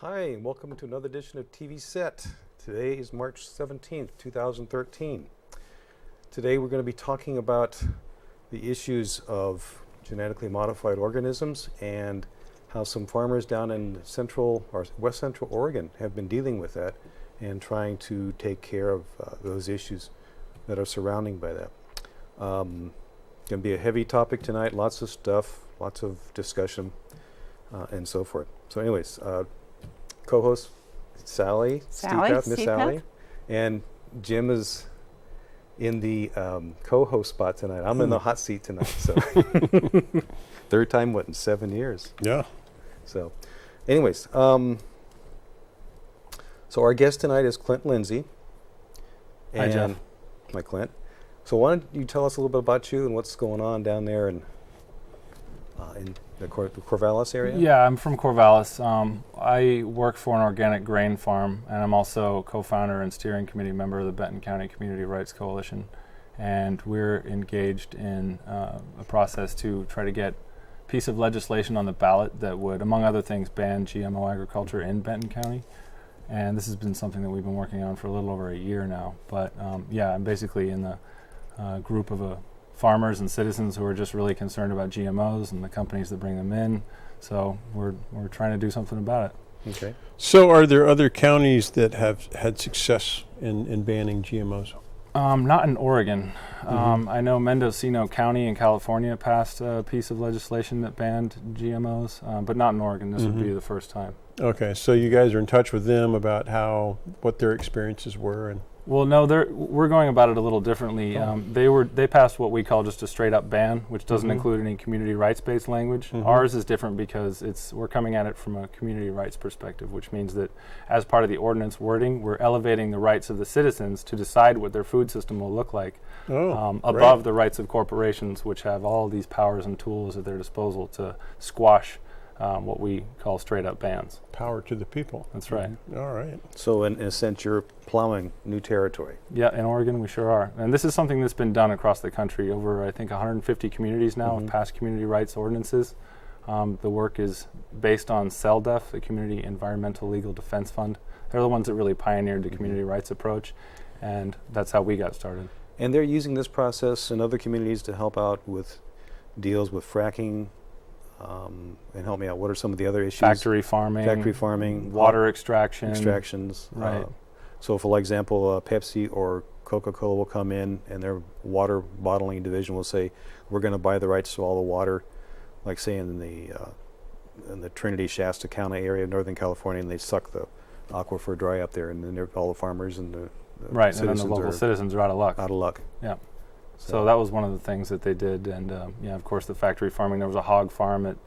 Hi, and welcome to another edition of TVSet. Today is March 17th, 2013. Today we're going to be talking about the issues of genetically modified organisms and how some farmers down in central or west central Oregon have been dealing with that and trying to take care of those issues that are surrounding by that. Going to be a heavy topic tonight, lots of stuff, lots of discussion, and so forth. So anyways, co-host Miss Sally, and Jim is in the co-host spot tonight. I'm in the hot seat tonight, so third time in 7 years. Yeah. So, anyways, so our guest tonight is Clint Lindsay. Hi, Jeff. Hi, Clint. So why don't you tell us a little bit about you and what's going on down there in the Corvallis area? Yeah, I'm from Corvallis. I work for an organic grain farm, and I'm also co-founder and steering committee member of the Benton County Community Rights Coalition. And we're engaged in a process to try to get a piece of legislation on the ballot that would, among other things, ban GMO agriculture in Benton County. And this has been something that we've been working on for a little over a year now. But yeah, I'm basically in the group of farmers and citizens who are just really concerned about GMOs and the companies that bring them in. So we're trying to do something about it. Okay. So are there other counties that have had success in banning GMOs? Not in Oregon. I know Mendocino County in California passed a piece of legislation that banned GMOs, but not in Oregon. This would be the first time. Okay, so you guys are in touch with them about what their experiences were, and well, no, we're going about it a little differently. They passed what we call just a straight up ban, which doesn't include any community rights based language. Ours is different because we're coming at it from a community rights perspective, which means that as part of the ordinance wording, we're elevating the rights of the citizens to decide what their food system will look like above the rights of corporations, which have all these powers and tools at their disposal to squash what we call straight up bans. Power to the people. That's right. All right. So in a sense, you're plowing new territory. Yeah, in Oregon we sure are. And this is something that's been done across the country. Over, I think, 150 communities now have passed community rights ordinances. The work is based on CELDEF, the Community Environmental Legal Defense Fund. They're the ones that really pioneered the community rights approach, and that's how we got started. And they're using this process in other communities to help out with deals with fracking. And help me out, what are some of the other issues? Factory farming, water extractions. Right. So for example, Pepsi or Coca-Cola will come in and their water bottling division will say, we're going to buy the rights to all the water, like say in the Trinity Shasta County area of Northern California, and they suck the aquifer dry up there, and then all the farmers and the right, and then the local citizens are out of luck. Out of luck. Yeah. So that was one of the things that they did, and yeah, of course the factory farming. There was a hog farm at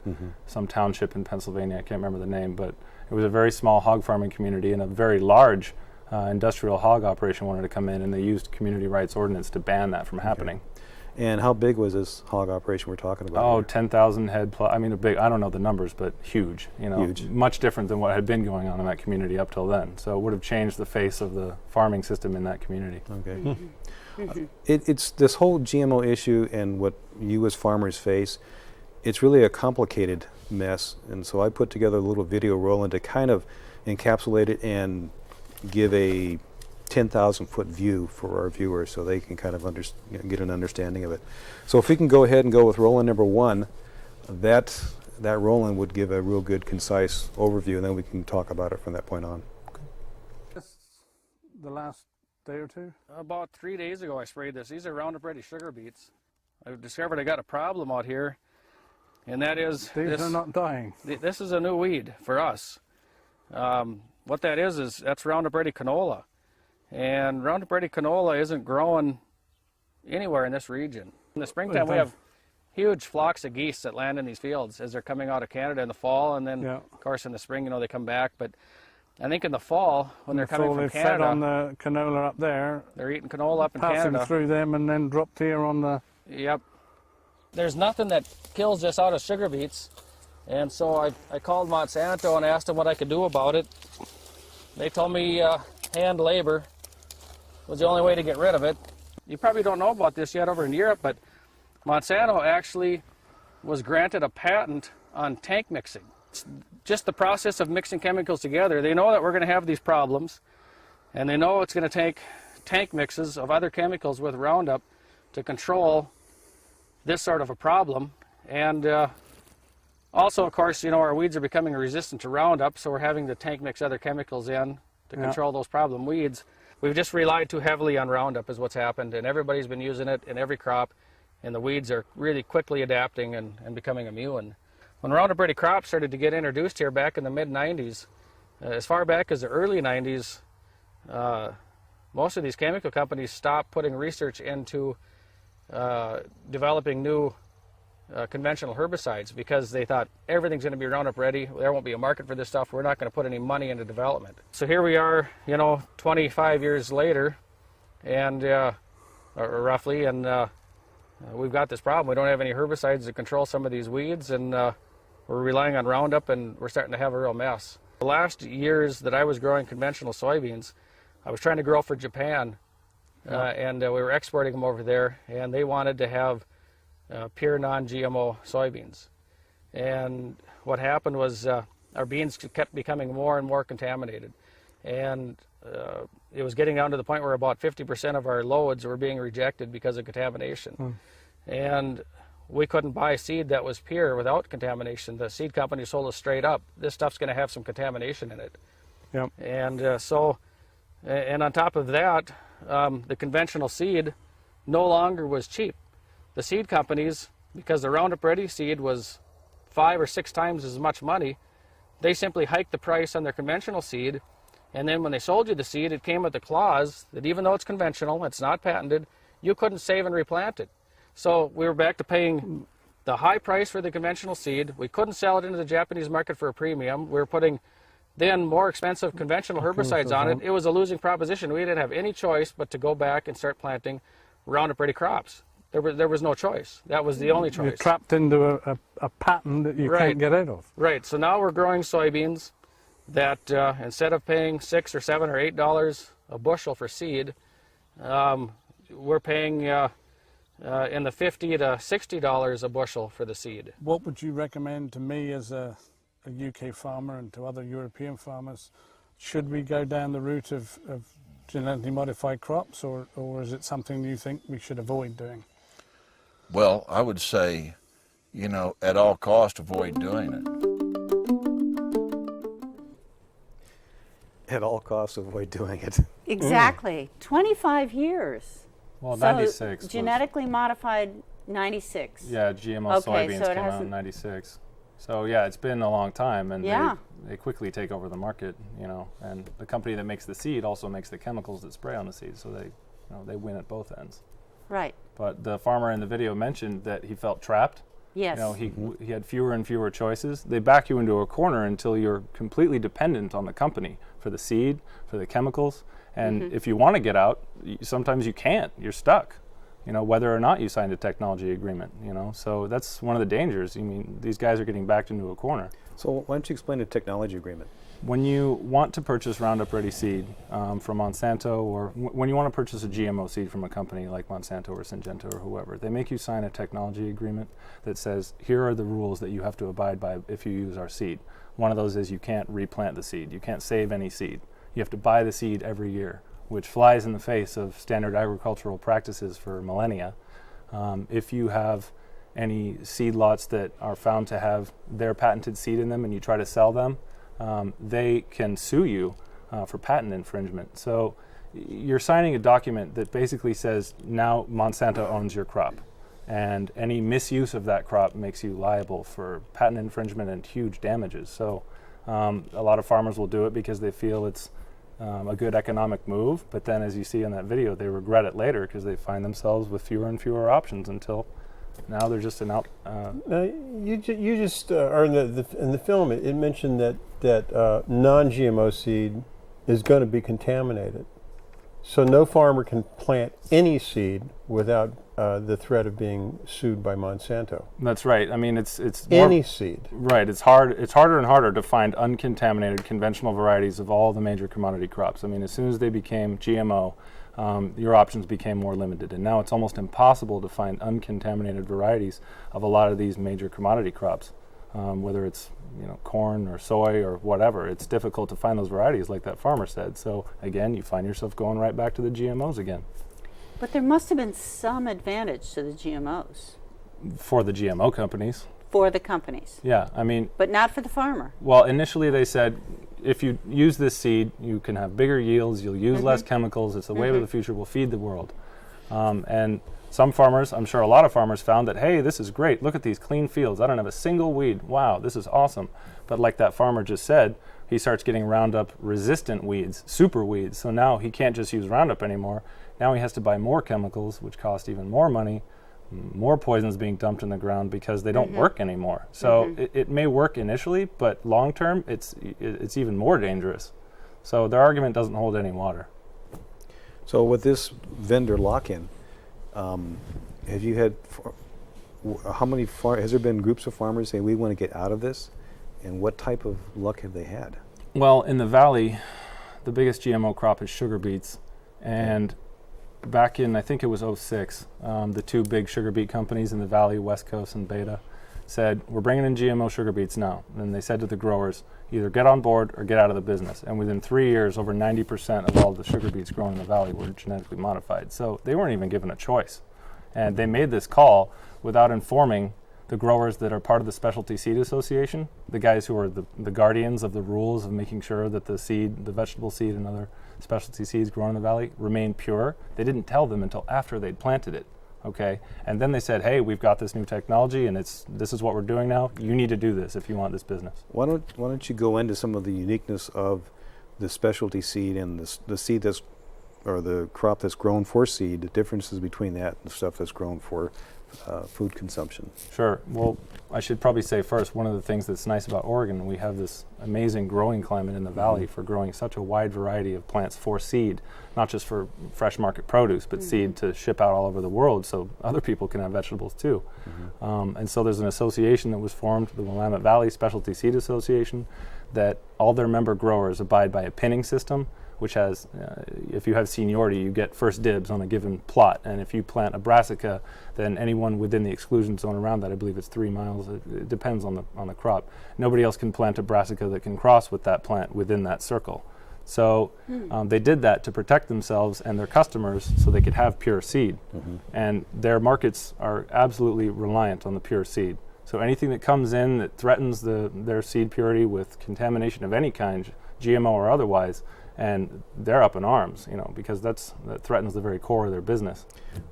some township in Pennsylvania. I can't remember the name, but it was a very small hog farming community, and a very large industrial hog operation wanted to come in, and they used community rights ordinance to ban that from happening. And how big was this hog operation we're talking about? Oh, 10,000 head plus. I mean, I don't know the numbers, but huge. Huge. Much different than what had been going on in that community up till then. So it would have changed the face of the farming system in that community. Okay. It's this whole GMO issue and what you as farmers face, it's really a complicated mess, and so I put together a little video rolling to kind of encapsulate it and give a 10,000 foot view for our viewers so they can kind of get an understanding of it. So if we can go ahead and go with Roland number 1, that Roland would give a real good concise overview, and then we can talk about it from that point on. The last day or two? About 3 days ago I sprayed this. These are Roundup Ready sugar beets. I discovered I got a problem out here, and that is... These are not dying. This is a new weed for us. What that is that's Roundup Ready canola. And Roundup Ready canola isn't growing anywhere in this region. In the springtime we have huge flocks of geese that land in these fields as they're coming out of Canada in the fall, and then of course in the spring, they come back. But I think in the fall, when they're coming from Canada, fed on the canola up there. They're eating canola up in Canada. Passing through them and then dropped here on the... Yep. There's nothing that kills this out of sugar beets, and so I called Monsanto and asked them what I could do about it. They told me hand labor was the only way to get rid of it. You probably don't know about this yet over in Europe, but Monsanto actually was granted a patent on tank mixing. just the process of mixing chemicals together. They know that we're going to have these problems, and they know it's going to take tank mixes of other chemicals with Roundup to control this sort of a problem. And also, of course, you know, our weeds are becoming resistant to Roundup, so we're having to tank mix other chemicals in to control those problem weeds. We've just relied too heavily on Roundup is what's happened, and everybody's been using it in every crop, and the weeds are really quickly adapting and becoming immune. When Roundup Ready crops started to get introduced here back in the mid-90s, as far back as the early 90s, most of these chemical companies stopped putting research into developing new conventional herbicides because they thought everything's going to be Roundup Ready. There won't be a market for this stuff. We're not going to put any money into development. So here we are, you know, 25 years later, and roughly, and we've got this problem. We don't have any herbicides to control some of these weeds, and we're relying on Roundup, and we're starting to have a real mess. The last years that I was growing conventional soybeans, I was trying to grow for Japan, and we were exporting them over there, and they wanted to have pure non-GMO soybeans. And what happened was our beans kept becoming more and more contaminated. And it was getting down to the point where about 50% of our loads were being rejected because of contamination. And we couldn't buy seed that was pure without contamination. The seed company told us straight up, this stuff's going to have some contamination in it. Yep. And and on top of that, the conventional seed no longer was cheap. The seed companies, because the Roundup Ready seed was 5 or 6 times as much money, they simply hiked the price on their conventional seed, and then when they sold you the seed, it came with a clause that even though it's conventional, it's not patented, you couldn't save and replant it. So we were back to paying the high price for the conventional seed. We couldn't sell it into the Japanese market for a premium. We were putting then more expensive conventional herbicides on it. It was a losing proposition. We didn't have any choice but to go back and start planting Roundup Ready crops. There was no choice. That was the only choice. You're trapped into a pattern that you can't get out of. Right. So now we're growing soybeans that instead of paying $6 or $7 or $8 a bushel for seed, we're paying in the $50 to $60 a bushel for the seed. What would you recommend to me as a UK farmer and to other European farmers? Should we go down the route of genetically modified crops, or is it something you think we should avoid doing? Well, I would say, you know, at all cost, avoid doing it. At all costs, avoid doing it. Exactly. 25 years. Well, So 96. genetically modified 96. Yeah, GMO Okay, soybeans so it came out in hasn't- 96. So yeah, it's been a long time, and Yeah. they quickly take over the market, you know. And the company that makes the seed also makes the chemicals that spray on the seed, so they win at both ends. Right. But the farmer in the video mentioned that he felt trapped. Yes. You know, he had fewer and fewer choices. They back you into a corner until you're completely dependent on the company for the seed, for the chemicals. And if you want to get out, sometimes you can't. You're stuck, you know, whether or not you signed a technology agreement, you know. So that's one of the dangers. I mean, these guys are getting backed into a corner. So why don't you explain the technology agreement? When you want to purchase Roundup Ready seed from Monsanto, or when you want to purchase a GMO seed from a company like Monsanto or Syngenta or whoever, they make you sign a technology agreement that says, here are the rules that you have to abide by if you use our seed. One of those is you can't replant the seed. You can't save any seed. You have to buy the seed every year, which flies in the face of standard agricultural practices for millennia. If you have any seed lots that are found to have their patented seed in them and you try to sell them, they can sue you for patent infringement. So you're signing a document that basically says now Monsanto owns your crop, and any misuse of that crop makes you liable for patent infringement and huge damages. So a lot of farmers will do it because they feel it's a good economic move, but then as you see in that video, they regret it later because they find themselves with fewer and fewer options until now they're just an out. You just or in the film it mentioned that non-GMO seed is going to be contaminated, so no farmer can plant any seed without the threat of being sued by Monsanto. That's right. I mean, it's more, Any seed. right. It's harder and harder to find uncontaminated conventional varieties of all the major commodity crops. I mean, as soon as they became GMO, your options became more limited, and now it's almost impossible to find uncontaminated varieties of a lot of these major commodity crops. whether it's corn or soy or whatever. It's difficult to find those varieties, like that farmer said. So again, you find yourself going right back to the GMOs again. But there must have been some advantage to the GMOs For the GMO companies. for the companies, Yeah, I mean, but not for the farmer. well, initially they said, if you use this seed, you can have bigger yields, you'll use less chemicals, it's the wave of the future, we'll feed the world. And some farmers, I'm sure a lot of farmers found that, hey, this is great, look at these clean fields, I don't have a single weed, wow, this is awesome. But like that farmer just said, he starts getting Roundup resistant weeds, super weeds, so now he can't just use Roundup anymore, now he has to buy more chemicals, which cost even more money, more poisons being dumped in the ground because they don't work anymore. So it may work initially, but long term, it's even more dangerous. So their argument doesn't hold any water. So with this vendor lock-in, have you had, how many has there been groups of farmers saying we want to get out of this? And what type of luck have they had? Well, in the valley, the biggest GMO crop is sugar beets. And back in, I think it was 06, the two big sugar beet companies in the valley, West Coast and Beta, said, we're bringing in GMO sugar beets now. And they said to the growers, either get on board or get out of the business. And within 3 years, over 90% of all the sugar beets grown in the valley were genetically modified. So they weren't even given a choice. And they made this call without informing the growers that are part of the Specialty Seed Association, the guys who are the guardians of the rules of making sure that the seed, the vegetable seed and other specialty seeds grown in the valley remain pure. They didn't tell them until after they'd planted it. Okay, and then they said, hey, we've got this new technology and this is what we're doing now. You need to do this if you want this business. Why don't you go into some of the uniqueness of the specialty seed and the seed that's, or the crop that's grown for seed, the differences between that and the stuff that's grown for food consumption? Sure. Well, I should probably say first, one of the things that's nice about Oregon, we have this amazing growing climate in the valley for growing such a wide variety of plants for seed, not just for fresh market produce, but seed to ship out all over the world so other people can have vegetables too. And so there's an association that was formed, the Willamette Valley Specialty Seed Association, that all their member growers abide by a pinning system, which has, if you have seniority, you get first dibs on a given plot. And if you plant a brassica, then anyone within the exclusion zone around that, I believe it's 3 miles, it depends on the crop. Nobody else can plant a brassica that can cross with that plant within that circle. So they did that to protect themselves and their customers so they could have pure seed. And their markets are absolutely reliant on the pure seed. So anything that comes in that threatens their seed purity with contamination of any kind, GMO or otherwise, and they're up in arms, because that threatens the very core of their business.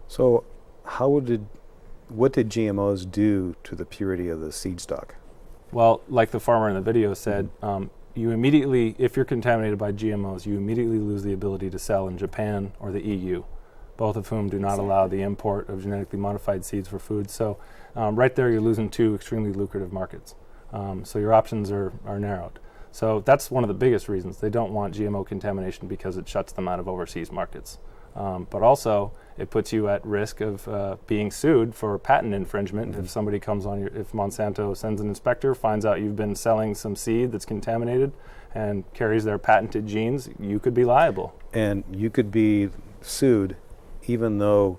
So what did GMOs do to the purity of the seed stock? Well, like the farmer in the video said, you immediately, if you're contaminated by GMOs, you immediately lose the ability to sell in Japan or the EU, both of whom do not allow the import of genetically modified seeds for food. So right there, you're losing two extremely lucrative markets. So your options are narrowed. So that's one of the biggest reasons. They don't want GMO contamination because it shuts them out of overseas markets. But also, it puts you at risk of being sued for patent infringement if somebody comes on if Monsanto sends an inspector, finds out you've been selling some seed that's contaminated and carries their patented genes, you could be liable. And you could be sued even though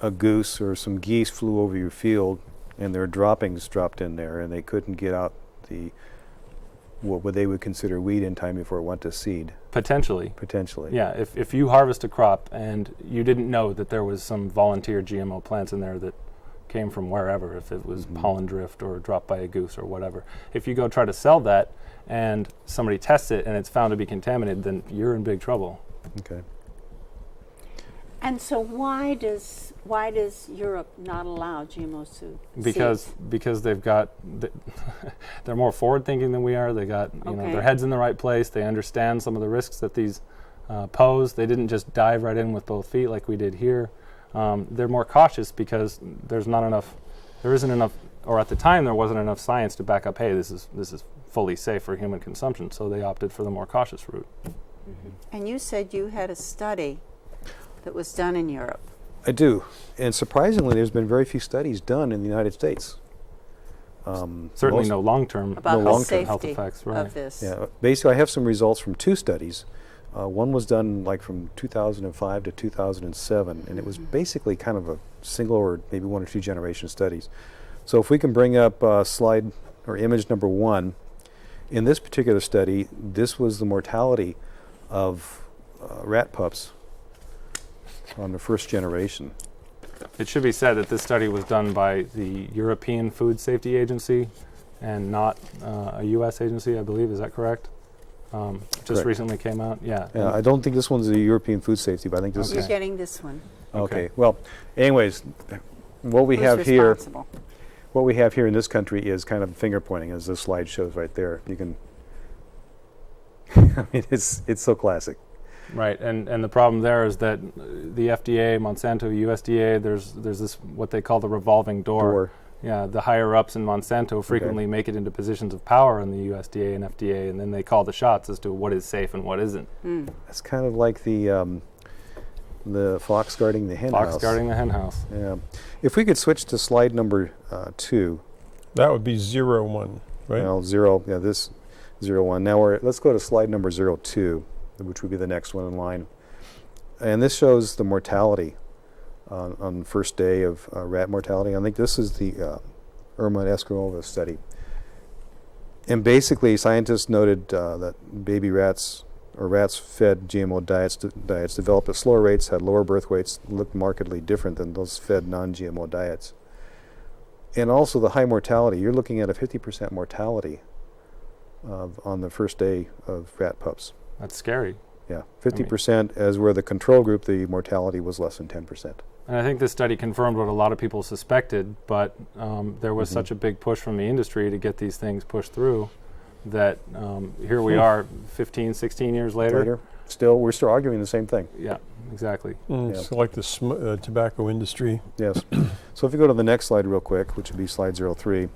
a goose or some geese flew over your field and their droppings dropped in there and they couldn't get out what they would consider weed in time before it went to seed. Potentially. Yeah, if you harvest a crop and you didn't know that there was some volunteer GMO plants in there that came from wherever, if it was pollen drift or dropped by a goose or whatever. If you go try to sell that and somebody tests it and it's found to be contaminated, then you're in big trouble. Okay. And so why does Europe not allow GMO seeds? Because they've got they're more forward thinking than we are. They got their heads in the right place. They understand some of the risks that these pose. They didn't just dive right in with both feet like we did here. They're more cautious because there isn't enough, or at the time there wasn't enough science to back up, hey, this is fully safe for human consumption. So they opted for the more cautious route. And you said you had a study that was done in Europe. I do. And surprisingly, there's been very few studies done in the United States. Certainly no long-term about no the safety health effects. Right. of this. Yeah, basically, I have some results from 2 studies. One was done like from 2005 to 2007, and it was basically kind of a single or maybe 1 or 2 generation studies. So if we can bring up slide or image number 1, in this particular study, this was the mortality of rat pups on the first generation. It should be said that this study was done by the European Food Safety Agency and not a U.S. agency, I believe. Is that correct? Just Correct. recently came out. Yeah. Yeah, I don't think this one's the European Food Safety, but I think this You're is getting this one. okay. Well, anyways, what we Who's have here, responsible? what we have here in this country is kind of finger pointing, as this slide shows right there. You can, I mean, it's so classic. Right, and the problem there is that the FDA, Monsanto, USDA, there's this what they call the revolving door. Yeah, the higher ups in Monsanto frequently make it into positions of power in the USDA and FDA, and then they call the shots as to what is safe and what isn't. It's kind of like the fox guarding the hen house. Fox guarding the hen house. Yeah. If we could switch to slide number 2. That would be 01, right? Well, 0. Yeah, this 01. Now let's go to slide number 02, which would be the next one in line. And this shows the mortality on the first day of rat mortality. I think this is the Irma and Escalova study. And basically, scientists noted that baby rats or rats fed GMO diets developed at slower rates, had lower birth weights, looked markedly different than those fed non-GMO diets. And also the high mortality. You're looking at a 50% mortality on the first day of rat pups. That's scary. Yeah, 50%, as where the control group, the mortality was less than 10%. And I think this study confirmed what a lot of people suspected, but there was such a big push from the industry to get these things pushed through that here we are 15, 16 years later. We're still arguing the same thing. Yeah, exactly. It's like the tobacco industry. Yes. So if you go to the next slide real quick, which would be slide 03,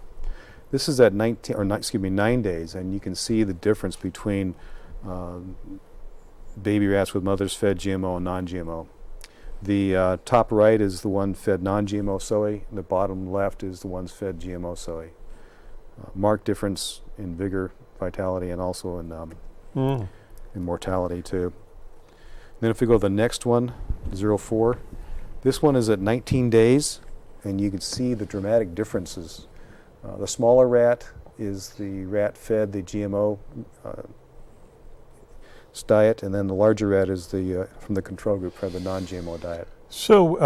this is at 9 days, and you can see the difference between baby rats with mothers fed GMO and non-GMO. The top right is the one fed non-GMO soy, and the bottom left is the ones fed GMO soy. Marked difference in vigor, vitality, and also in mortality too. Then if we go to the next one, 04, this one is at 19 days, and you can see the dramatic differences. The smaller rat is the rat fed the GMO diet, and then the larger rat is the from the control group for the non-GMO diet. So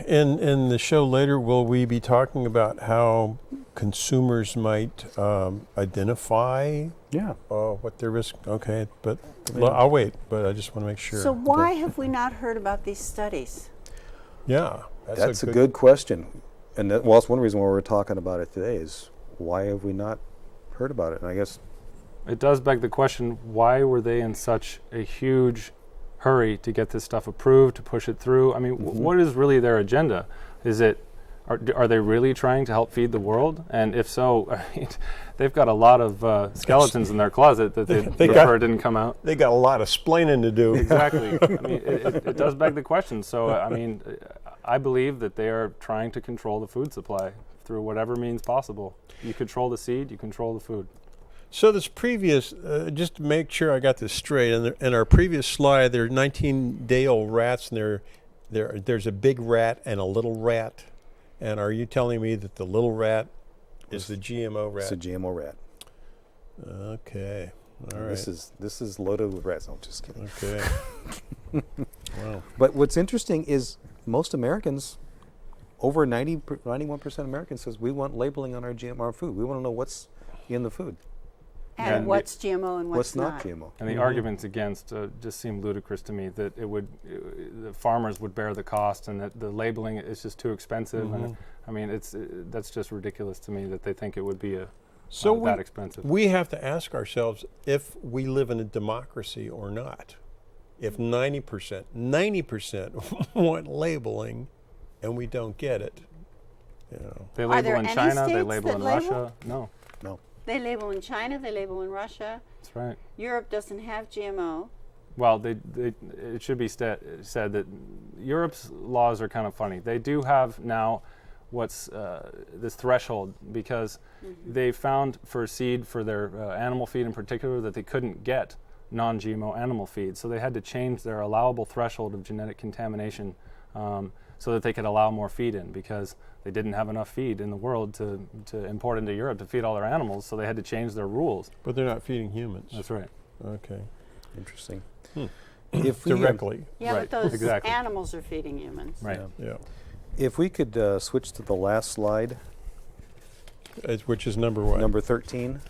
in the show later, will we be talking about how consumers might identify what their risk? Okay, but I'll wait, but I just want to make sure. So why have we not heard about these studies? Yeah, that's a good question. And that's one reason why we're talking about it today is why have we not heard about it? And I guess it does beg the question, why were they in such a huge hurry to get this stuff approved, to push it through? I mean, what is really their agenda? Is it, are they really trying to help feed the world? And if so, I mean, they've got a lot of skeletons in their closet that they prefer didn't come out. They got a lot of splaining to do. Exactly. I mean, it does beg the question. So, I mean, I believe that they are trying to control the food supply through whatever means possible. You control the seed, you control the food. So this previous, just to make sure I got this straight, in our previous slide, there are 19-day-old rats, and there's a big rat and a little rat. And are you telling me that the little rat is the GMO rat? It's a GMO rat. Okay, all right. This is loaded with rats. No, I'm just kidding. Okay. Wow. But what's interesting is most Americans, over 91% of Americans says we want labeling on our GMO food. We want to know what's in the food. And what's GMO and what's not GMO. And the arguments against just seem ludicrous to me, that the farmers would bear the cost and that the labeling is just too expensive. And I mean, that's just ridiculous to me that they think it would be that expensive. We have to ask ourselves if we live in a democracy or not. If 90% want labeling and we don't get it, you know. They label in China, they states label that in label? Russia. No. They label in China, they label in Russia. That's right. Europe doesn't have GMO. Well, it should be said that Europe's laws are kind of funny. They do have now what's this threshold, because they found for seed for their animal feed in particular that they couldn't get non-GMO animal feed. So they had to change their allowable threshold of genetic contamination so that they could allow more feed in, because they didn't have enough feed in the world to import into Europe to feed all their animals, so they had to change their rules. But they're not feeding humans. That's right. Okay. Interesting. Hmm. If we, Directly. Yeah, Right, but those exactly. animals are feeding humans. Right. Yeah. if we could switch to the last slide, Which is number what? number 13.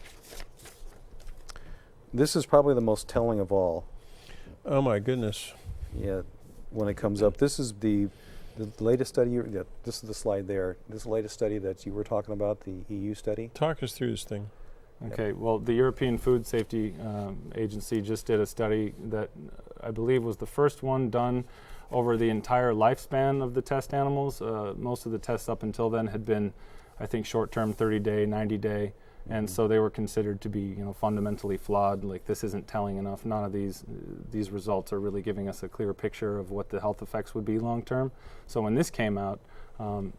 This is probably the most telling of all. Oh my goodness. Yeah, when it comes up, this is the latest study. Yeah, this is the slide there. This is the latest study that you were talking about, the EU study. Talk us through this thing. Okay, well, the European Food Safety Agency just did a study that I believe was the first one done over the entire lifespan of the test animals. Most of the tests up until then had been, I think, short-term, 30-day, 90-day, and so they were considered to be, fundamentally flawed. Like, this isn't telling enough. None of these results are really giving us a clear picture of what the health effects would be long-term. So when this came out,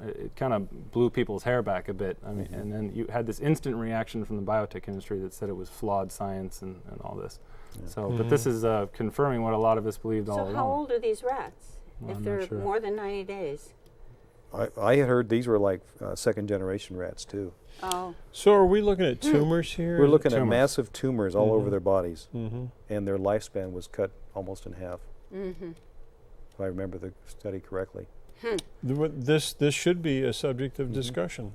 it kind of blew people's hair back a bit. I mean, and then you had this instant reaction from the biotech industry that said it was flawed science and all this. Yeah. So, but this is confirming what a lot of us believed all So along. how old are these rats? Well, If I'm they're not sure. more than 90 days? I had heard these were like second generation rats too. Oh, So are we looking at tumors here? We're looking at Tumors. massive tumors all over their bodies, Mm-hmm. and their lifespan was cut almost in half, mm-hmm. if I remember the study correctly. This should be a subject of discussion.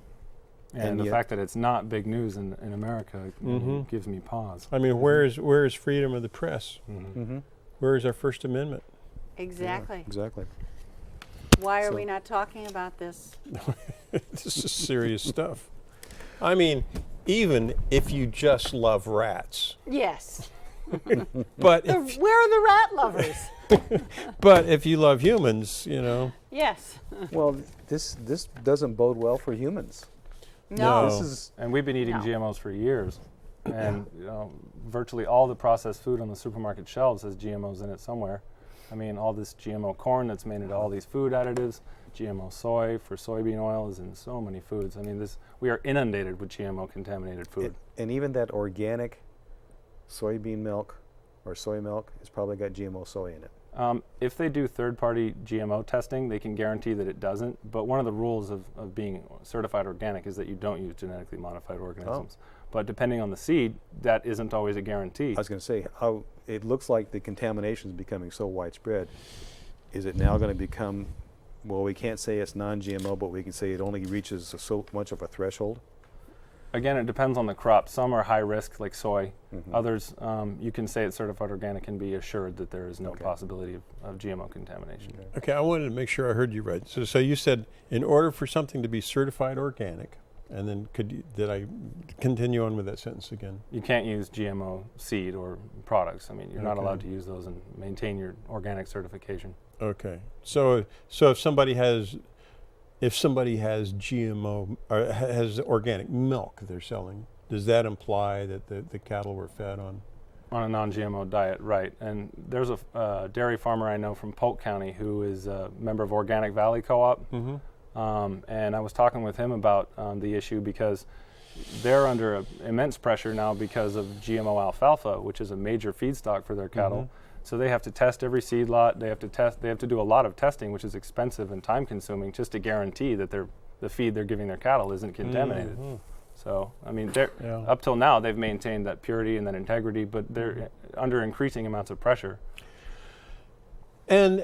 And, And the yet- fact that it's not big news in America Mhm. gives me pause. I mean, where is freedom of the press? Mm-hmm. Where is our First Amendment? Exactly. Exactly. Why are So- we not talking about this? This is serious stuff. I mean, even if you just love rats, Yes. but Where if, are the rat lovers? but if you love humans, Yes. Well, this doesn't bode well for humans. No. This is And we've been eating No. GMOs for years. And virtually all the processed food on the supermarket shelves has GMOs in it somewhere. I mean, all this GMO corn that's made into all these food additives, GMO soy for soybean oil is in so many foods. I mean, we are inundated with GMO contaminated food. and even that organic soybean milk or soy milk has probably got GMO soy in it. If they do third-party GMO testing, they can guarantee that it doesn't. But one of the rules of being certified organic is that you don't use genetically modified organisms. But depending on the seed, that isn't always a guarantee. I was going to say, how it looks like the contamination is becoming so widespread. Is it now going to become, well, we can't say it's non-GMO, but we can say it only reaches so much of a threshold? Again, it depends on the crop. Some are high risk, like soy. Mhm. Others, you can say it's certified organic and be assured that there is no Okay. possibility of GMO contamination. Okay. okay, I wanted to make sure I heard you right. So you said in order for something to be certified organic, and then did I continue on with that sentence again? You can't use GMO seed or products. I mean, you're not Okay. allowed to use those and maintain your organic certification. Okay, so if somebody has GMO or has organic milk they're selling, does that imply that the cattle were fed on? On a non-GMO diet, right. And there's a dairy farmer I know from Polk County who is a member of Organic Valley Co-op. Mm-hmm. And I was talking with him about the issue because they're under immense pressure now because of GMO alfalfa, which is a major feedstock for their cattle. So they have to test every seed lot. They have to do a lot of testing, which is expensive and time consuming, just to guarantee that the feed they're giving their cattle isn't contaminated. So, I mean, Yeah. up till now, they've maintained that purity and that integrity, but they're under increasing amounts of pressure. And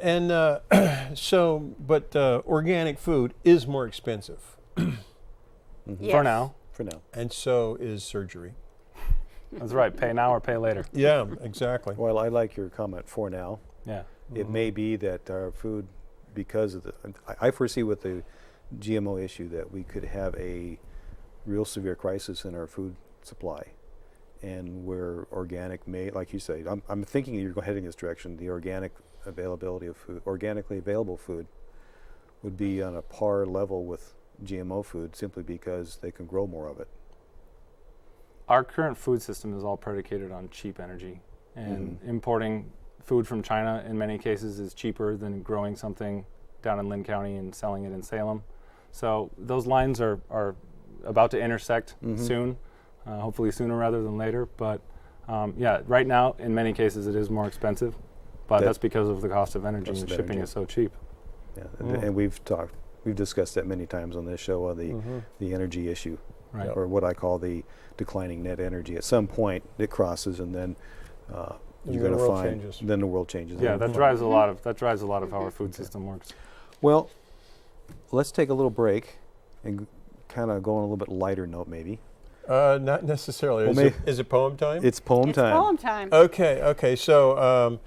organic food is more expensive, Yes. For now. For now. and so is surgery. That's right. Pay now or pay later. Yeah, exactly. Well, I like your comment, for now. Yeah. It may be that our food, because of I foresee with the GMO issue that we could have a real severe crisis in our food supply, and where organic may, like you say, I'm thinking you're heading in this direction. The organic availability of food, organically available food, would be on a par level with GMO food simply because they can grow more of it. Our current food system is all predicated on cheap energy, and importing food from China in many cases is cheaper than growing something down in Lynn County and selling it in Salem. So those lines are about to intersect soon, hopefully sooner rather than later. But yeah, right now in many cases it is more expensive, but that's because of the cost of energy, Cost and of shipping energy. is so cheap. And we've discussed that many times on this show, the energy issue, Right. or what I call the declining net energy. At some point, it crosses, and then you're going to find then the world changes. Yeah, that drives a lot of how our food system works. Well, let's take a little break and kind of go on a little bit lighter note, maybe. Not necessarily. Well, Is it poem time? It's poem It's time. poem time. Okay. So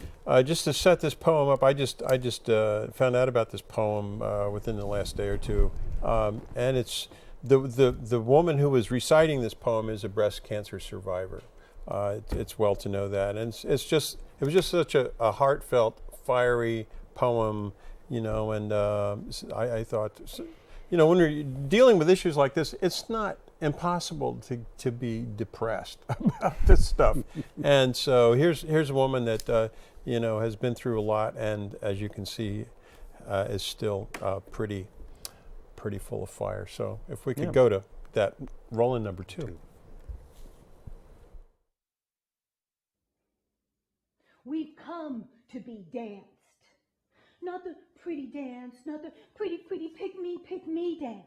just to set this poem up, I just found out about this poem within the last day or two, and it's the woman who was reciting this poem is a breast cancer survivor. It's well to know that, and it was just such a heartfelt, fiery poem, and I thought, when we're dealing with issues like this, it's not impossible to be depressed about this stuff. And so here's a woman that has been through a lot, and as you can see, is still pretty full of fire. So if we could go to that roll-in number 2. We've come to be danced. Not the pretty dance, not the pretty pick me dance,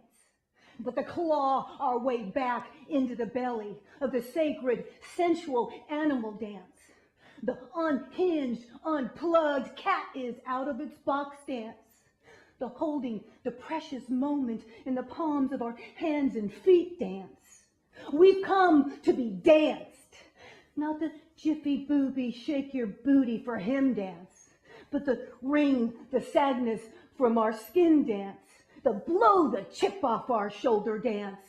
but to claw our way back into the belly of the sacred, sensual animal dance. The unhinged, unplugged cat is out of its box dance. The holding the precious moment in the palms of our hands and feet dance. We've come to be danced, not the jiffy booby shake your booty for him dance, but the wring the sadness from our skin dance, the blow the chip off our shoulder dance,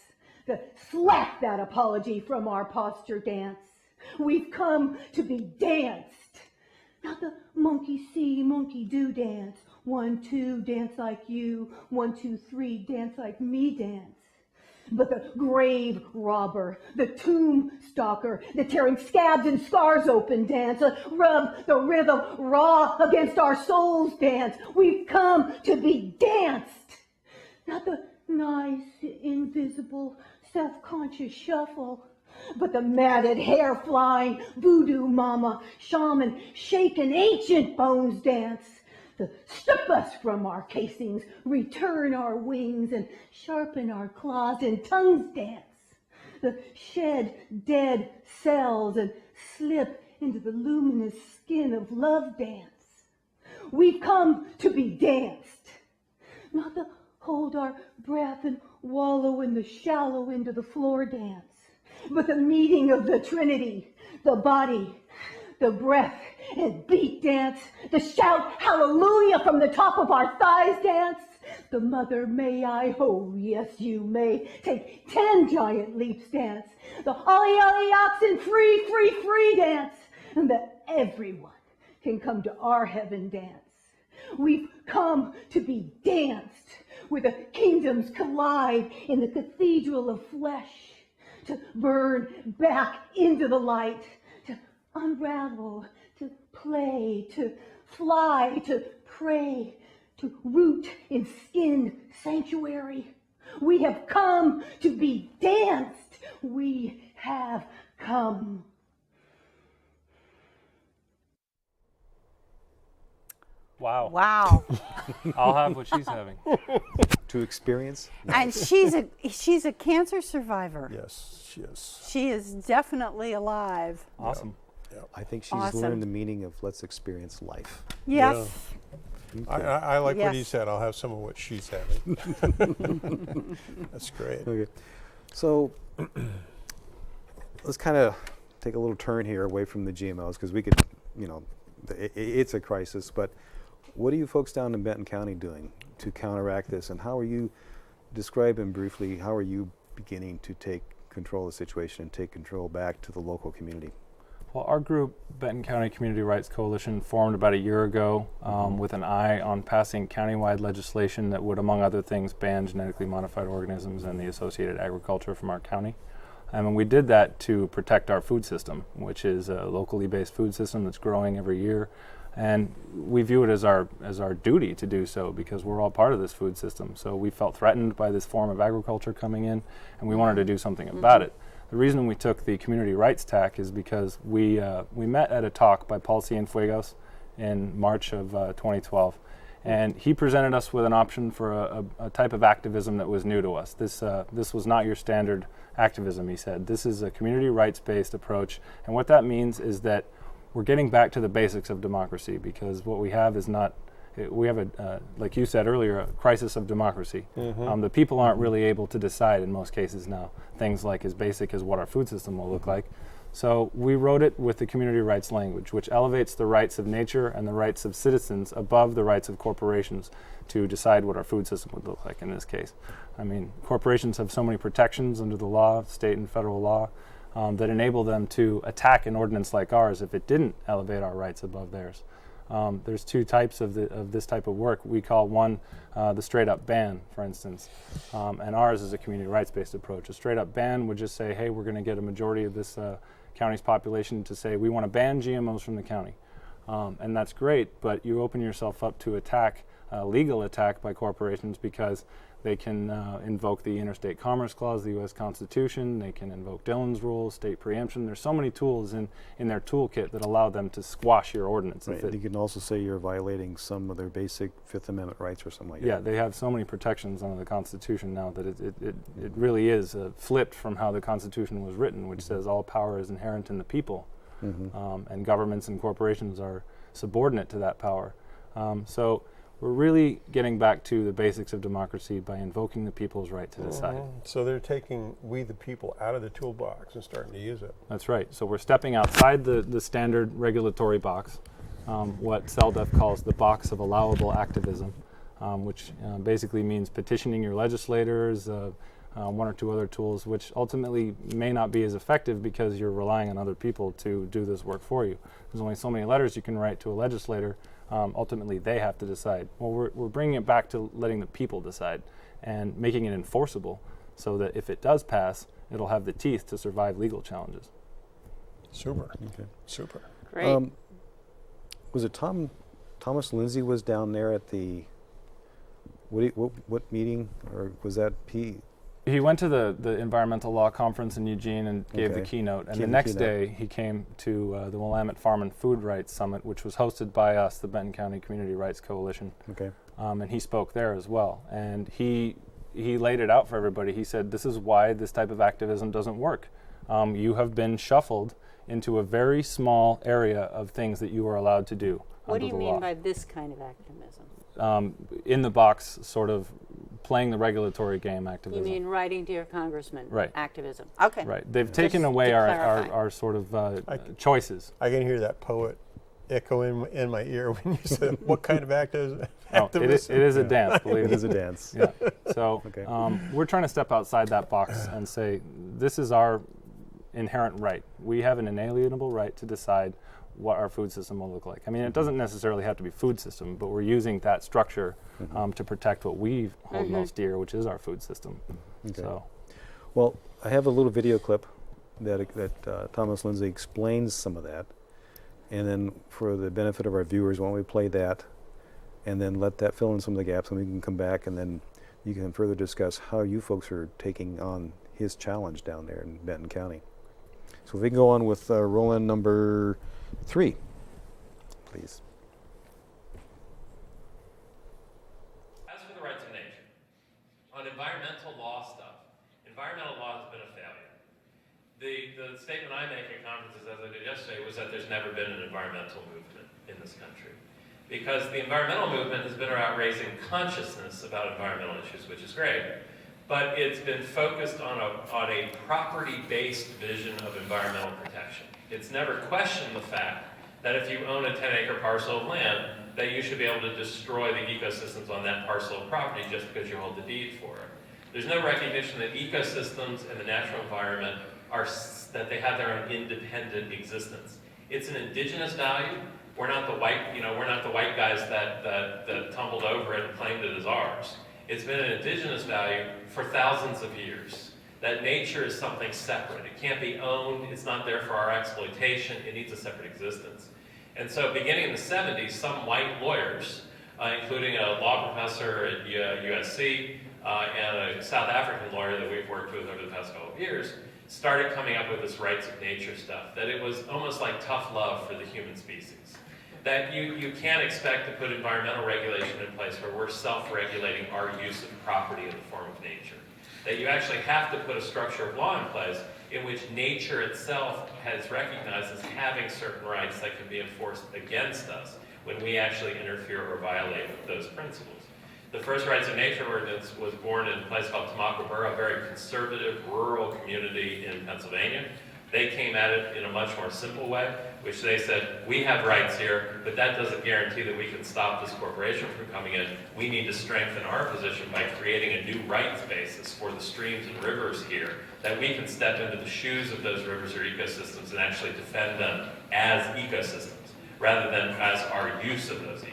the slap that apology from our posture dance. We've come to be danced, not the monkey see, monkey do dance. 1, 2, dance like you. 1, 2, 3, dance like me dance. But the grave robber, the tomb stalker, the tearing scabs and scars open dance, rub the rhythm raw against our souls dance. We've come to be danced, not the nice, invisible, self-conscious shuffle, but the matted hair flying, voodoo mama, shaman, shaken ancient bones dance. To strip us from our casings, return our wings, and sharpen our claws and tongues dance. The shed dead cells and slip into the luminous skin of love dance. We've come to be danced, not to hold our breath and wallow in the shallow into the floor dance, but the meeting of the Trinity, the body, the breath and beat dance, the shout hallelujah from the top of our thighs dance, the mother may I, oh yes you may, take 10 giant leaps dance, the ollie ollie oxen free dance, and that everyone can come to our heaven dance. We've come to be danced, where the kingdoms collide in the cathedral of flesh, to burn back into the light, to unravel, to play, to fly, to pray, to root in skin sanctuary. We have come to be danced. We have come. Wow. Wow. I'll have what she's having. To experience. And she's a cancer survivor. Yes, she is. She is definitely alive. Awesome. I think she's Awesome. learned the meaning of let's experience life. Yes. I like what he Yes. said. I'll have some of what she's having. That's great. Okay. So let's kind of take a little turn here away from the GMOs, because we could, it's a crisis, but what are you folks down in Benton County doing to counteract this, and how are you, describing briefly, how are you beginning to take control of the situation and take control back to the local community? Well, our group, Benton County Community Rights Coalition, formed about a year ago with an eye on passing countywide legislation that would, among other things, ban genetically modified organisms and the associated agriculture from our county. And we did that to protect our food system, which is a locally based food system that's growing every year. And we view it as our duty to do so, because we're all part of this food system. So we felt threatened by this form of agriculture coming in, and we wanted to do something about it. The reason we took the community rights tack is because we met at a talk by Paul Cienfuegos in March of 2012, And he presented us with an option for a type of activism that was new to us. This was not your standard activism, he said. This is a community rights-based approach. And what that means is that we're getting back to the basics of democracy, because what we have is not, we have like you said earlier, a crisis of democracy. The people aren't really able to decide in most cases now, things like as basic as what our food system will look like. So we wrote it with the community rights language, which elevates the rights of nature and the rights of citizens above the rights of corporations to decide what our food system would look like in this case. I mean, corporations have so many protections under the law, state and federal law, that enable them to attack an ordinance like ours if it didn't elevate our rights above theirs. There's two types of this type of work. We call one the straight-up ban, for instance, and ours is a community rights-based approach. A straight-up ban would just say, hey, we're going to get a majority of this county's population to say we want to ban GMOs from the county. And that's great, but you open yourself up to legal attack by corporations, because they can invoke the Interstate Commerce Clause, the U.S. Constitution. They can invoke Dillon's rules, state preemption. There's so many tools in their toolkit that allow them to squash your ordinance. Right. You can also say you're violating some of their basic Fifth Amendment rights or something like that. Yeah, they have so many protections under the Constitution now that it really is flipped from how the Constitution was written, which says all power is inherent in the people, and governments and corporations are subordinate to that power. So we're really getting back to the basics of democracy by invoking the people's right to decide. So they're taking we the people out of the toolbox and starting to use it. That's right. So we're stepping outside the standard regulatory box, what CELDF calls the box of allowable activism, which basically means petitioning your legislators, one or two other tools, which ultimately may not be as effective because you're relying on other people to do this work for you. There's only so many letters you can write to a legislator. Ultimately, they have to decide. Well, we're bringing it back to letting the people decide and making it enforceable so that if it does pass, it'll have the teeth to survive legal challenges. Super. Okay. Super. Great. Was it Thomas Lindsay was down there at the, what meeting, or was that He went to the environmental law conference in Eugene and gave the keynote. And the next day, he came to the Willamette Farm and Food Rights Summit, which was hosted by us, the Benton County Community Rights Coalition. Okay. And he spoke there as well. And he laid it out for everybody. He said, this is why this type of activism doesn't work. You have been shuffled into a very small area of things that you are allowed to do. What do you mean law. by this kind of activism? In the box, sort of playing the regulatory game activism. You mean writing to your congressman? Right. Activism. Okay. Right. They've taken away our sort of choices. I can hear that poet echo in my ear when you said, what kind of activism? It is a dance, believe me. It is a dance. Yeah. So we're trying to step outside that box and say, this is our inherent right. We have an inalienable right to decide what our food system will look like. I mean, it doesn't necessarily have to be food system, but we're using that structure to protect what we hold most dear, which is our food system. Okay. So, well, I have a little video clip that Thomas Lindsay explains some of that, and then for the benefit of our viewers, why don't we play that, and then let that fill in some of the gaps, and we can come back, and then you can further discuss how you folks are taking on his challenge down there in Benton County. So if we can go on with roll-in number 3, please. As for the rights of nature, on environmental law stuff, environmental law has been a failure. The statement I make at conferences, as I did yesterday, was that there's never been an environmental movement in this country. Because the environmental movement has been about raising consciousness about environmental issues, which is great, but it's been focused on a property-based vision of environmental protection. It's never questioned the fact that if you own a 10-acre parcel of land, that you should be able to destroy the ecosystems on that parcel of property just because you hold the deed for it. There's no recognition that ecosystems and the natural environment that they have their own independent existence. It's an indigenous value. We're not the white guys that tumbled over it and claimed it as ours. It's been an indigenous value for thousands of years. That nature is something separate. It can't be owned. It's not there for our exploitation. It needs a separate existence. And so beginning in the 70s, some white lawyers, including a law professor at USC and a South African lawyer that we've worked with over the past couple of years, started coming up with this rights of nature stuff, that it was almost like tough love for the human species. that you can't expect to put environmental regulation in place where we're self-regulating our use of property in the form of nature. That you actually have to put a structure of law in place in which nature itself has recognized as having certain rights that can be enforced against us when we actually interfere or violate those principles. The first Rights of Nature ordinance was born in a place called Tamacobura, a very conservative rural community in Pennsylvania. They came at it in a much more simple way, which they said, we have rights here, but that doesn't guarantee that we can stop this corporation from coming in. We need to strengthen our position by creating a new rights basis for the streams and rivers here, that we can step into the shoes of those rivers or ecosystems and actually defend them as ecosystems, rather than as our use of those ecosystems.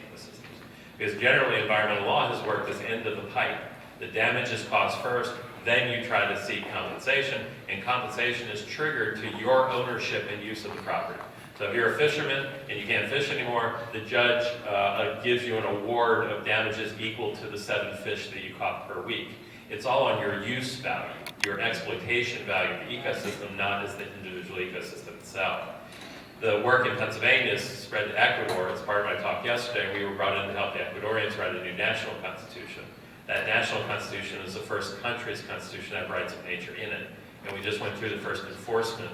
Because generally environmental law has worked as end of the pipe. The damage is caused first, then you try to seek compensation, and compensation is triggered to your ownership and use of the property. So if you're a fisherman and you can't fish anymore, the judge gives you an award of damages equal to the 7 fish that you caught per week. It's all on your use value, your exploitation value of the ecosystem, not as the individual ecosystem itself. The work in Pennsylvania is spread to Ecuador. As part of my talk yesterday, we were brought in to help the Ecuadorians write a new national constitution. That national constitution is the first country's constitution to have rights of nature in it. And we just went through the first enforcement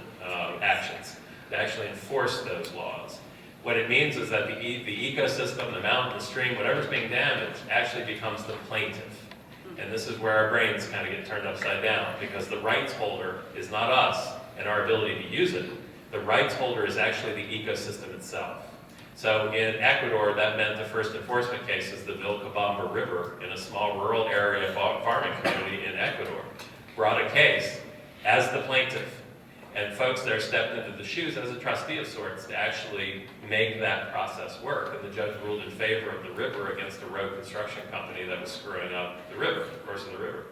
actions to actually enforce those laws. What it means is that the ecosystem, the mountain, the stream, whatever's being damaged, actually becomes the plaintiff. And this is where our brains kind of get turned upside down, because the rights holder is not us and our ability to use it. The rights holder is actually the ecosystem itself. So in Ecuador, that meant the first enforcement case is the Vilcabamba River in a small rural area farming community in Ecuador brought a case as the plaintiff. And folks there stepped into the shoes as a trustee of sorts to actually make that process work. And the judge ruled in favor of the river against a road construction company that was screwing up the river, the course of the river.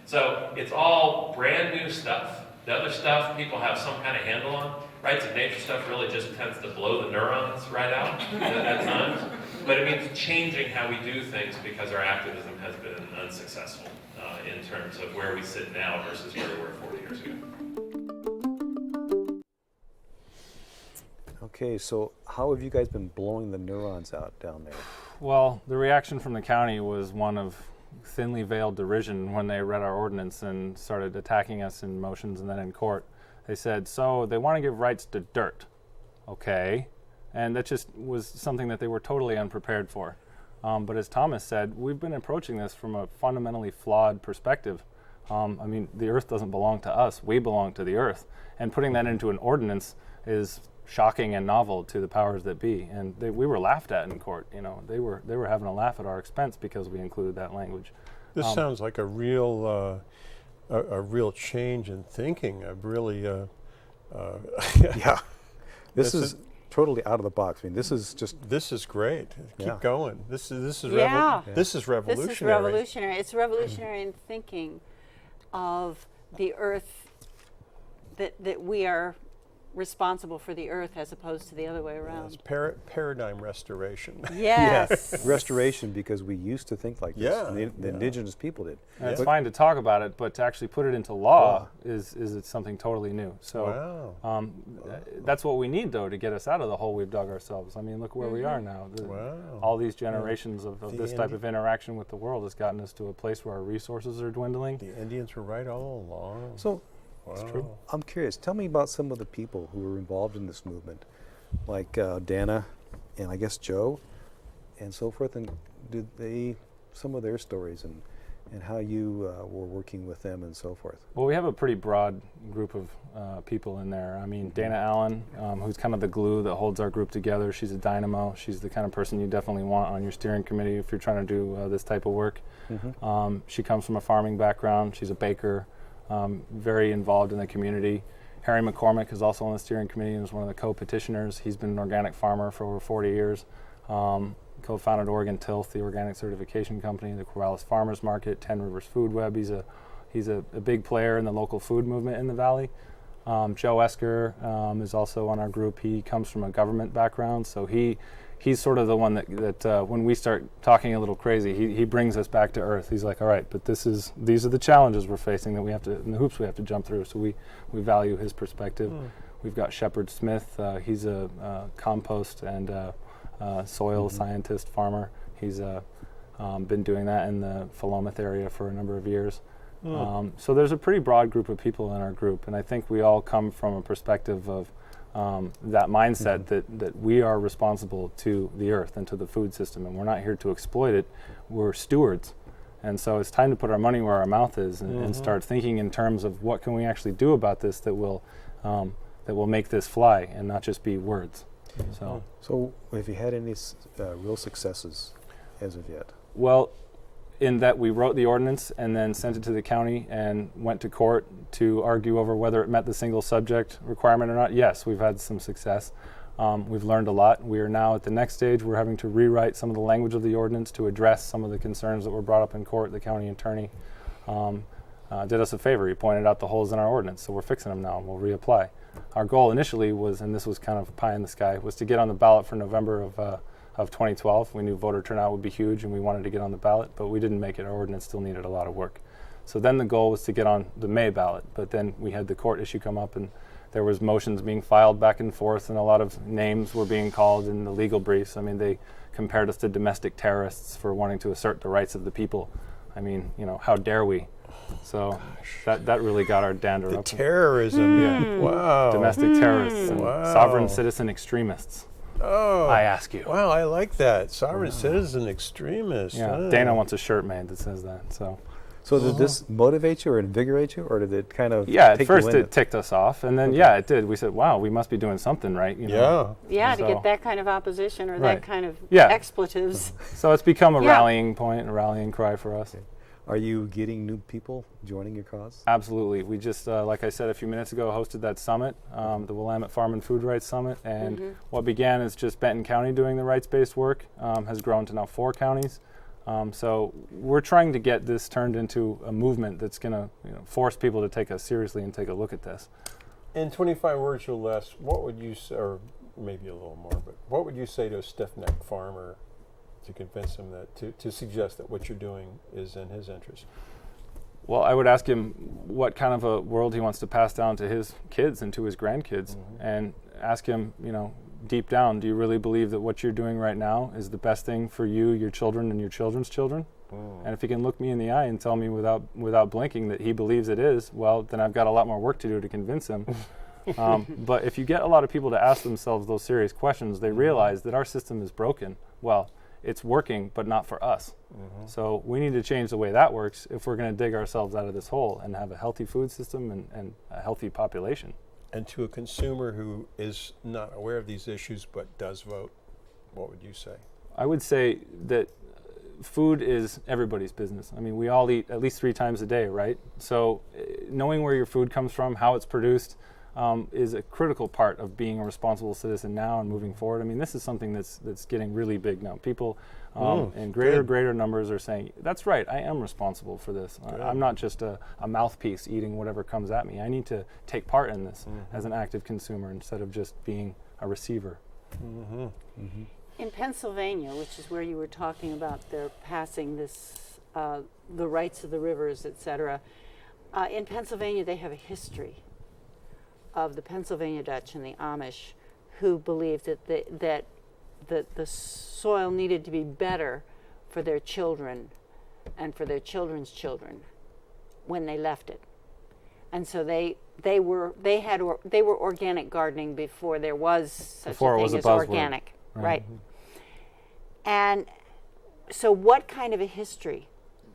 So it's all brand new stuff. The other stuff people have some kind of handle on. Rights of nature stuff really just tends to blow the neurons right out at times. But it means changing how we do things, because our activism has been unsuccessful in terms of where we sit now versus where we were 40 years ago. Okay, so how have you guys been blowing the neurons out down there? Well, the reaction from the county was one of thinly veiled derision when they read our ordinance and started attacking us in motions and then in court. They said, so they want to give rights to dirt. Okay. And that just was something that they were totally unprepared for. But as Thomas said, we've been approaching this from a fundamentally flawed perspective. I mean, the earth doesn't belong to us. We belong to the earth. And putting that into an ordinance is shocking and novel to the powers that be. And we were laughed at in court. You know, they were having a laugh at our expense because we included that language. This sounds like a real change in thinking. A really, yeah, this is totally out of the box. I mean, this is great. Keep going. This is This is revolutionary. This is revolutionary. It's revolutionary in thinking of the earth, that we are responsible for the earth as opposed to the other way around. Yes, paradigm restoration. Yes. restoration, because we used to think like this. Yeah, The indigenous people did. And it's fine to talk about it, but to actually put it into law is something totally new. So that's what we need, though, to get us out of the hole we've dug ourselves. I mean, look where we are now. All these generations of this type of interaction with the world has gotten us to a place where our resources are dwindling. The Indians were right all along. So, that's true. I'm curious. Tell me about some of the people who were involved in this movement, like Dana, and I guess Joe, and so forth. And some of their stories and how you were working with them and so forth. Well, we have a pretty broad group of people in there. I mean, Dana Allen, who's kind of the glue that holds our group together. She's a dynamo. She's the kind of person you definitely want on your steering committee if you're trying to do this type of work. She comes from a farming background. She's a baker. Very involved in the community. Harry McCormick is also on the steering committee and is one of the co-petitioners. He's been an organic farmer for over 40 years. Co-founded Oregon Tilth, the organic certification company, the Corvallis Farmers Market, 10 Rivers Food Web. He's a big player in the local food movement in the valley. Joe Esker is also on our group. He comes from a government background, so he's sort of the one that when we start talking a little crazy, he brings us back to earth. He's like, all right, but these are the challenges we're facing that we have to, and the hoops we have to jump through. So we value his perspective. We've got Shepard Smith. He's a compost and soil scientist farmer. He's been doing that in the Philomath area for a number of years. So there's a pretty broad group of people in our group, and I think we all come from a perspective of that mindset that we are responsible to the earth and to the food system, and we're not here to exploit it. We're stewards. And so it's time to put our money where our mouth is and start thinking in terms of what can we actually do about this that will make this fly and not just be words. So have you had any real successes as of yet? Well, in that we wrote the ordinance and then sent it to the county and went to court to argue over whether it met the single subject requirement or not. Yes, we've had some success. We've learned a lot. We are now at the next stage. We're having to rewrite some of the language of the ordinance to address some of the concerns that were brought up in court. The county attorney did us a favor. He pointed out the holes in our ordinance, so we're fixing them now and we'll reapply. Our goal initially was, and this was kind of pie in the sky, was to get on the ballot for November of 2012. We knew voter turnout would be huge and we wanted to get on the ballot, but we didn't make it. Our ordinance still needed a lot of work. So then the goal was to get on the May ballot, but then we had the court issue come up and there was motions being filed back and forth and a lot of names were being called in the legal briefs. I mean, they compared us to domestic terrorists for wanting to assert the rights of the people. I mean, how dare we? So that really got our dander up. Terrorism. Yeah. Wow. Domestic terrorists and sovereign citizen extremists. Oh. I ask you. Wow, I like that. Sovereign citizen extremist. Yeah. Dana wants a shirt made that says that. So did this motivate you or invigorate you, or did it kind of at first it ticked us off, and then it did. We said, wow, we must be doing something right. To get that kind of opposition or that kind of expletives. So it's become a rallying point, a rallying cry for us. Okay. Are you getting new people joining your cause? Absolutely. We just, like I said a few minutes ago, hosted that summit, the Willamette Farm and Food Rights Summit, and what began as just Benton County doing the rights-based work has grown to now 4 counties. So we're trying to get this turned into a movement that's going to force people to take us seriously and take a look at this. In 25 words or less, what would you say, or maybe a little more, but what would you say to a stiff-necked farmer to convince him that, to suggest that what you're doing is in his interest? Well, I would ask him what kind of a world he wants to pass down to his kids and to his grandkids, and ask him, deep down, do you really believe that what you're doing right now is the best thing for you, your children, and your children's children? And if he can look me in the eye and tell me without blinking that he believes it is, well, then I've got a lot more work to do to convince him. But if you get a lot of people to ask themselves those serious questions, they realize that our system is broken. Well, it's working, but not for us. So we need to change the way that works if we're going to dig ourselves out of this hole and have a healthy food system and a healthy population. And to a consumer who is not aware of these issues but does vote, what would you say? I would say that food is everybody's business. I mean, we all eat at least 3 times a day, right? So knowing where your food comes from, how it's produced, is a critical part of being a responsible citizen now and moving forward. I mean, this is something that's getting really big now. People in greater numbers are saying, that's right, I am responsible for this. I'm not just a mouthpiece eating whatever comes at me. I need to take part in this as an active consumer instead of just being a receiver. In Pennsylvania, which is where you were talking about, they're passing this, the rights of the rivers, etc. In Pennsylvania, they have a history of the Pennsylvania Dutch and the Amish who believed that the soil needed to be better for their children and for their children's children when they left it. And so they were organic gardening before there was such a thing as organic. Right. And so what kind of a history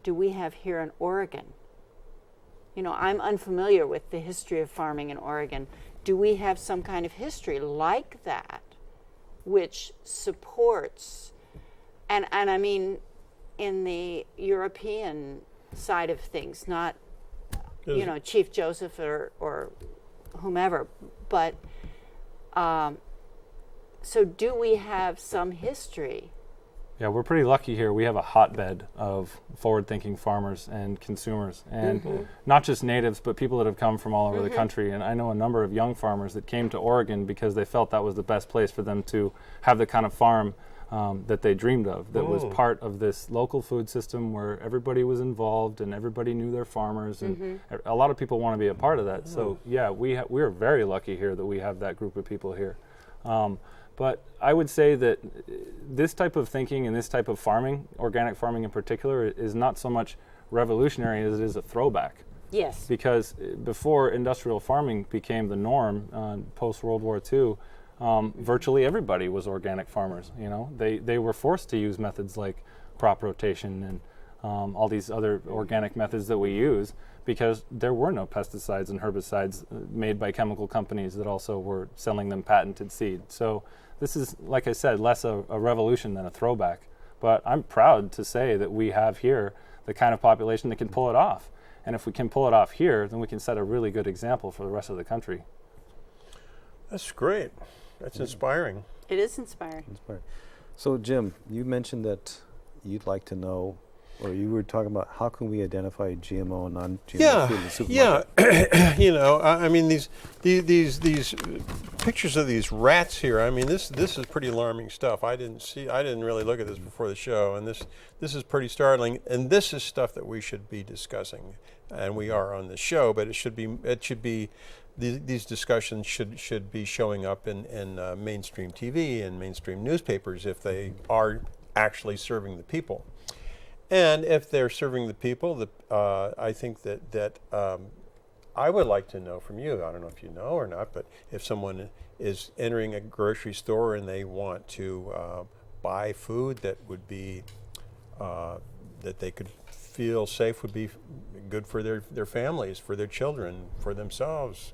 do we have here in Oregon? I'm unfamiliar with the history of farming in Oregon. Do we have some kind of history like that which supports, and I mean in the European side of things, not, Chief Joseph or whomever, but so do we have some history? Yeah, we're pretty lucky here. We have a hotbed of forward-thinking farmers and consumers, and not just natives, but people that have come from all over the country. And I know a number of young farmers that came to Oregon because they felt that was the best place for them to have the kind of farm that they dreamed of, that was part of this local food system where everybody was involved and everybody knew their farmers, and a lot of people want to be a part of that. So yeah, we are very lucky here that we have that group of people here. But I would say that this type of thinking and this type of farming, organic farming in particular, is not so much revolutionary as it is a throwback. Yes. Because before industrial farming became the norm, post World War II, virtually everybody was organic farmers. You know, they were forced to use methods like crop rotation and all these other organic methods that we use, because there were no pesticides and herbicides made by chemical companies that also were selling them patented seed. So this is, like I said, less a revolution than a throwback. But I'm proud to say that we have here the kind of population that can pull it off. And if we can pull it off here, then we can set a really good example for the rest of the country. That's great. That's inspiring. It is inspiring. So, Jim, you mentioned that you'd like to know, or you were talking about how can we identify GMO and non-GMO food in the supermarket? Yeah. You know, I mean, these pictures of these rats here. I mean, this is pretty alarming stuff. I didn't really look at this before the show, and this is pretty startling. And this is stuff that we should be discussing, and we are on the show. But it should be. These discussions should be showing up in mainstream TV and mainstream newspapers if they are actually serving the people. And if they're serving the people, I think that I would like to know from you, I don't know if you know or not, but if someone is entering a grocery store and they want to buy food that would be, that they could feel safe, would be good for their families, for their children, for themselves,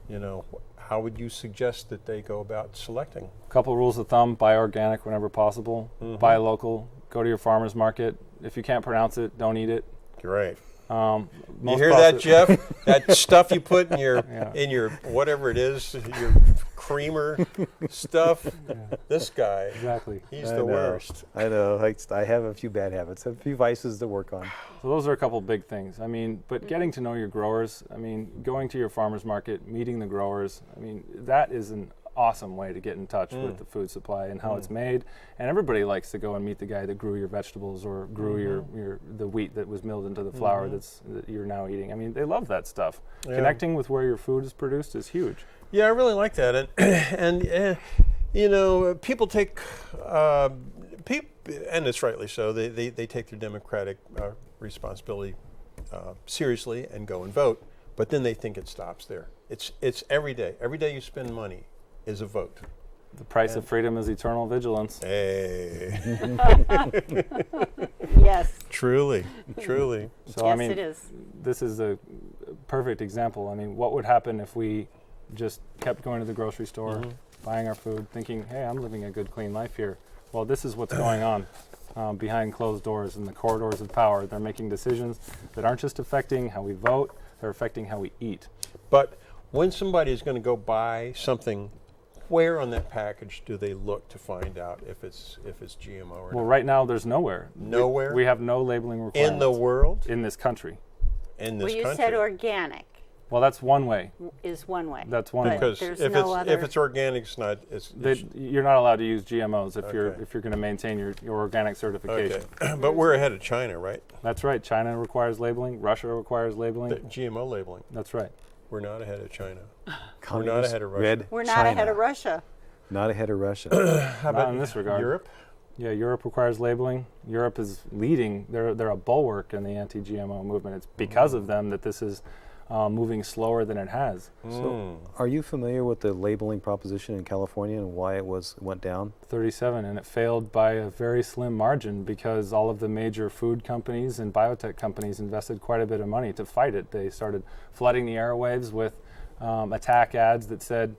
you know, how would you suggest that they go about selecting? A couple rules of thumb: buy organic whenever possible, buy local, go to your farmer's market. If you can't pronounce it, don't eat it. Great. You hear that, Jeff? That stuff you put in your in your whatever it is, your creamer stuff. Yeah. This guy, exactly. He's the worst. I know. I have a few bad habits, a few vices to work on. So those are a couple big things. I mean, but getting to know your growers. I mean, going to your farmer's market, meeting the growers. I mean, that is an awesome way to get in touch with the food supply and how it's made. And everybody likes to go and meet the guy that grew your vegetables or grew the wheat that was milled into the flour that you're now eating. I mean, they love that stuff. Yeah. Connecting with where your food is produced is huge. Yeah, I really like that. And you know, people take and it's rightly so. They take their democratic responsibility seriously and go and vote. But then they think it stops there. It's every day. Every day you spend money is a vote. The price of freedom is eternal vigilance. Hey. Yes. Truly. So yes, I mean, it is. This is a perfect example. I mean, what would happen if we just kept going to the grocery store, buying our food, thinking, hey, I'm living a good, clean life here. Well, this is what's going on behind closed doors in the corridors of power. They're making decisions that aren't just affecting how we vote, they're affecting how we eat. But when somebody is going to go buy something, where on that package do they look to find out if it's GMO or not? Well, right now there's nowhere. Nowhere? We have no labeling requirements. In the world? In this country. In this country? country? Said organic. Well, that's one way. Is one way. That's one way. Because if it's organic, it's not. You're not allowed to use GMOs if you're going to maintain your organic certification. Okay. But we're ahead of China, right? That's right. China requires labeling. Russia requires labeling. The GMO labeling. That's right. We're not ahead of China. We're not ahead of Russia. We're not ahead of Russia. Not ahead of Russia. How about in this regard? Europe? Yeah, Europe requires labeling. Europe is leading. They're a bulwark in the anti-GMO movement. It's because of them that this is moving slower than it has. So, are you familiar with the labeling proposition in California and why it went down? 37, and it failed by a very slim margin because all of the major food companies and biotech companies invested quite a bit of money to fight it. They started flooding the airwaves with attack ads that said,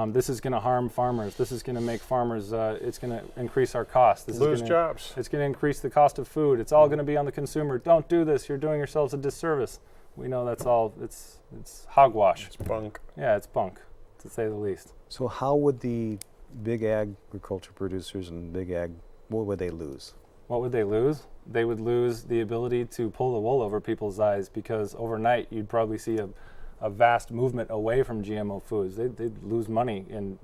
this is going to harm farmers. This is going to make farmers, it's going to increase our costs. Lose jobs. It's going to increase the cost of food. It's all going to be on the consumer. Don't do this. You're doing yourselves a disservice. We know that's all, it's hogwash. It's bunk. Yeah, it's bunk, to say the least. So how would the big agriculture producers and big ag, what would they lose? What would they lose? They would lose the ability to pull the wool over people's eyes because overnight you'd probably see a vast movement away from GMO foods. They'd lose money in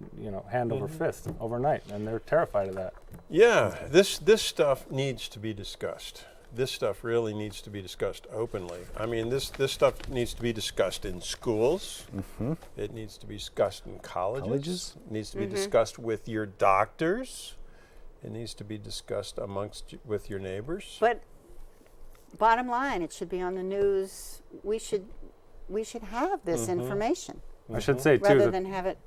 hand over fist overnight, and they're terrified of that. Yeah, this stuff needs to be discussed. This stuff really needs to be discussed openly. I mean, this stuff needs to be discussed in schools. It needs to be discussed in colleges. It needs to be discussed with your doctors. it needs to be discussed with your neighbors. But bottom line, it should be on the news. We should have this information I should say too rather than have it.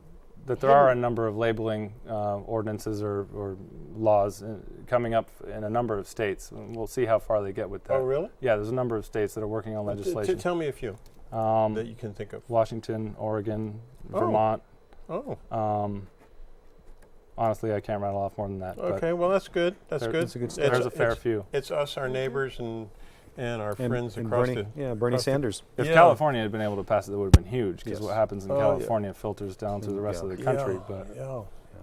that there are a number of labeling ordinances or laws coming up in a number of states. And we'll see how far they get with that. Oh, really? Yeah, there's a number of states that are working on legislation. Tell me a few that you can think of. Washington, Oregon, Vermont. Oh. Honestly, I can't rattle off more than that. Okay, well, that's good. That's good. That's a good start. There's a fair few. It's us, our neighbors, and our friends across Bernie, the... Bernie Sanders. If California had been able to pass it, that would have been huge, because what happens in California filters down to the rest of the country. But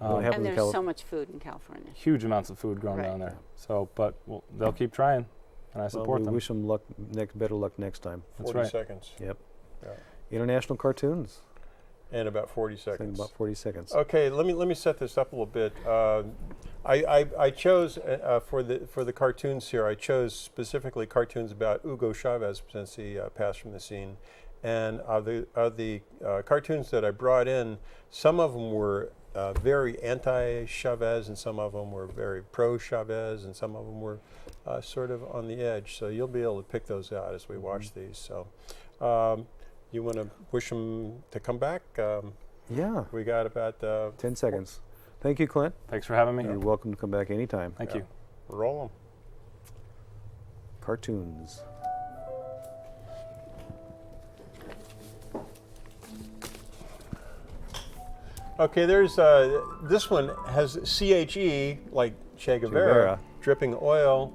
And there's so much food in California. huge amounts of food grown down there. So, but they'll keep trying, and I support them. We wish them luck, better luck next time. That's 40 right. seconds. Yep. Yeah. International cartoons. And about 40 In seconds. about 40 seconds. Okay, let me set this up a little bit. I chose for the cartoons here. I chose specifically cartoons about Hugo Chavez since he passed from the scene, and of the cartoons that I brought in, some of them were very anti-Chavez, and some of them were very pro-Chavez, and some of them were sort of on the edge. So you'll be able to pick those out as we watch these. So. You want to wish them to come back? Yeah. We got about 10 seconds. Thank you, Clint. Thanks for having me. You're welcome to come back anytime. Thank you. Roll them. Cartoons. Okay, there's this one has CHE, like Che Guevara, dripping oil,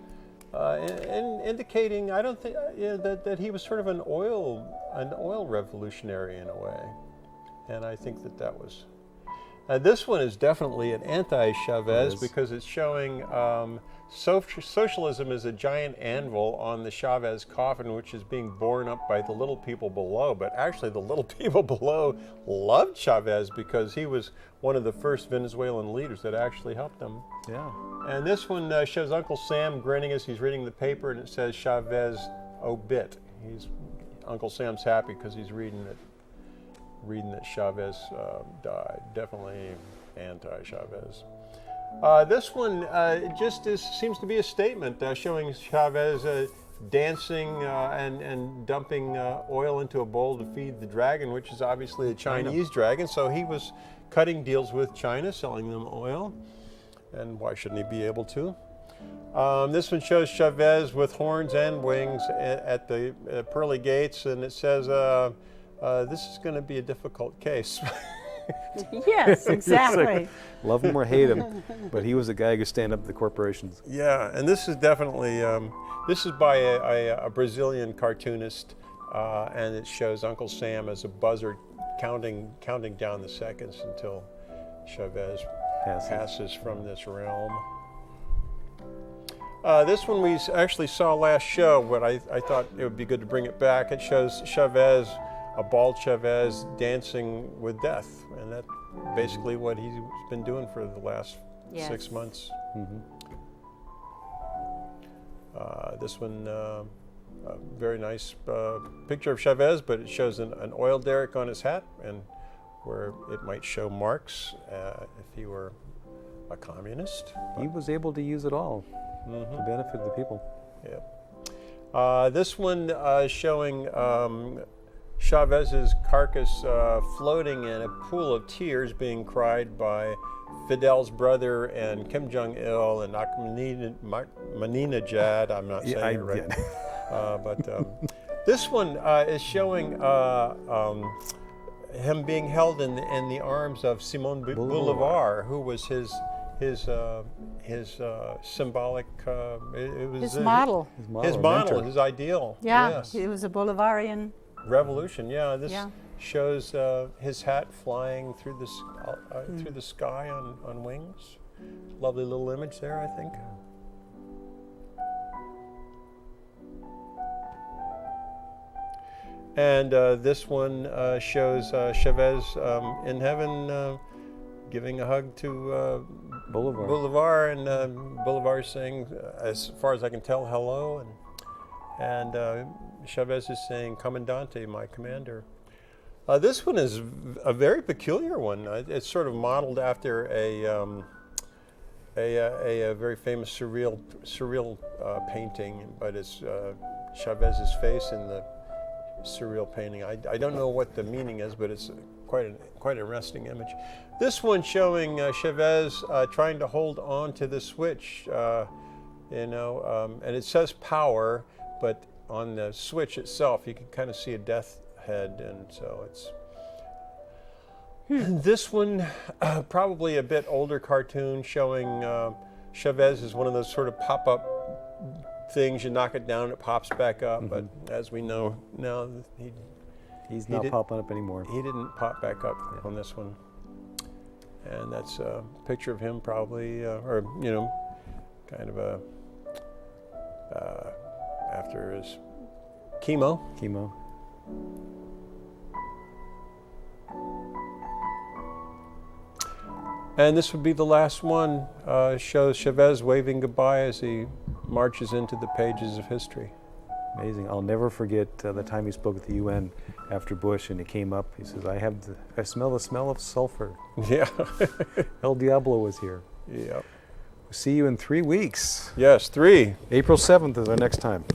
indicating, I don't think that he was sort of an oil revolutionary in a way, and I think that was. This one is definitely an anti-Chavez because it's showing socialism is a giant anvil on the Chavez coffin, which is being borne up by the little people below. But actually, the little people below loved Chavez because he was one of the first Venezuelan leaders that actually helped them. Yeah. And this one shows Uncle Sam grinning as he's reading the paper, and it says Chavez obit. Uncle Sam's happy because he's reading that Chavez died. Definitely anti-Chavez. This one seems to be a statement showing Chavez dancing and dumping oil into a bowl to feed the dragon, which is obviously a Chinese dragon. So he was cutting deals with China, selling them oil. And why shouldn't he be able to? This one shows Chavez with horns and wings at the pearly gates, and it says, this is going to be a difficult case. Yes, exactly. Love him or hate him, but he was a guy who could stand up to the corporations. Yeah, and this is definitely, this is by a Brazilian cartoonist, and it shows Uncle Sam as a buzzard counting down the seconds until Chavez passes from this realm. This one we actually saw last show, but I thought it would be good to bring it back. It shows Chavez, a bald Chavez, dancing with death, and that's basically what he's been doing for the last 6 months. Mm-hmm. This one, a very nice picture of Chavez, but it shows an oil derrick on his hat, and where it might show Marx if he were a communist. He was able to use it all to benefit the people. Yeah. This one showing Chavez's carcass floating in a pool of tears being cried by Fidel's brother and Kim Jong-il and Ahmadinejad. I'm not saying it right. But this one is showing him being held in the arms of Simon Bolivar, who was his symbolic. It was his model. His ideal. Yeah, yes. he was a Bolivarian. Revolution. Yeah, this shows his hat flying through the sky on wings. Lovely little image there, I think. And this one shows Chavez in heaven giving a hug to Bolivar, and Bolivar saying, as far as I can tell, hello, and Chavez is saying, Comandante, my commander. This one is a very peculiar one. It's sort of modeled after a very famous surreal painting, but it's Chavez's face in the surreal painting. I don't know what the meaning is, but it's quite an interesting image. This one showing Chavez trying to hold on to the switch, and it says power, but on the switch itself you can kind of see a death head, and so it's. This one, probably a bit older cartoon showing Chavez as one of those sort of pop-up things. You knock it down, it pops back up. But as we know now, he's not popping up anymore. He didn't pop back up on this one. And that's a picture of him probably, kind of after his chemo. And this would be the last one. Shows Chavez waving goodbye as he marches into the pages of history. Amazing. I'll never forget the time he spoke at the UN after Bush, and he came up. He says, I smell the smell of sulfur. Yeah. El Diablo was here. Yep. We'll see you in 3 weeks. Yes, 3. April 7th is our next time.